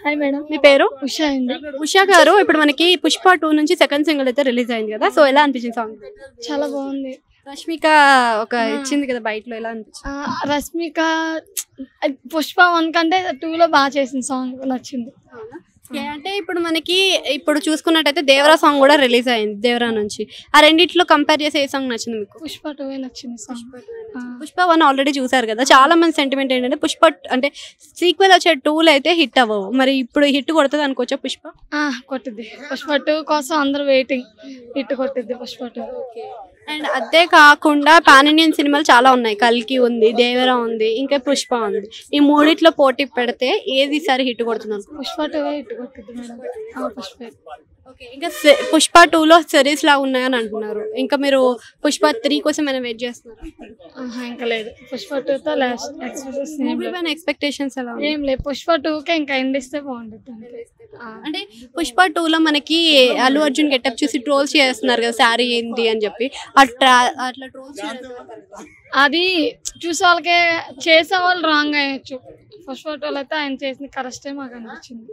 Hi madam, మీ పేరు? ఉషా అండి. ఉషా గారు, ఇప్పుడు మనకి పుష్ప 2 నుంచి సెకండ్ సింగిల్ అయితే రిలీజ్ అయింది కదా, సో ఎలా అనిపించింది సాంగ్? చాలా బాగుంది. రష్మిక ఒక ఇచ్చింది కదా బయటలో, ఎలా అనిపించింది? రష్మిక పుష్ప 1 కంటే 2 లో బాగా చేసిన సాంగ్ నచ్చింది. అంటే ఇప్పుడు మనకి ఇప్పుడు చూసుకున్నట్టయితే దేవరా సాంగ్ కూడా రిలీజ్ అయింది, దేవరా నుంచి. ఆ రెండిట్లో కంపేర్ చేసి ఏ సాంగ్ నచ్చింది మీకు? పుష్ప 2 నచ్చింది సాంగ్. పుష్ప 1 ఆల్రెడీ చూసారు కదా, చాలా మంది సెంటిమెంట్ ఏంటంటే పుష్ప అంటే సీక్వెల్ వచ్చే 2 అయితే హిట్ అవ్వవు, మరి ఇప్పుడు హిట్ కొడుతుంది అనుకోవచ్చా పుష్ప? కొట్టిద్ది. పుష్ప 2 కోసం అందరూ వెయిటింగ్. హిట్ కొట్టిద్ది పుష్ప 2. అండ్ అదే కాకుండా పాన్ ఇండియన్ సినిమాలు చాలా ఉన్నాయి, కల్కి ఉంది, దేవరా ఉంది, ఇంకా పుష్ప ఉంది. ఈ మూడిట్లో పోటీ పెడితే ఏది సరి హిట్ కొడుతుంది? పుష్ప 2 హిట్ కొట్టిద్ది మేడం. పుష్ప. ఇంకా పుష్ప 2లో సిరీస్ లా ఉన్నాయని అంటున్నారు, ఇంకా మీరు పుష్ప 3 కోసం ఏమైనా వెయిట్ చేస్తున్నారు? ఇంకా లేదు. పుష్ప 2తో లాస్ట్ ఎక్స్పెక్టేషన్స్ ఎలా? ఏం లేదు. పుష్ప 2కే ఇంకా ఎండ్ ఇస్తే బాగుంటుంది. అంటే పుష్ప 2లో మనకి అల్లు అర్జున్ గెటప్ చూసి ట్రోల్స్ చేస్తున్నారు కదా, శారీ ఏంటి అని చెప్పి, అట్లా ట్రోల్స్ అది చూసే వాళ్ళకే, చేసే వాళ్ళు రాంగ్ అయ్యొచ్చు. పుష్ప 2లో అయితే ఆయన చేసిన కరెక్టే మాకు అనిపించింది.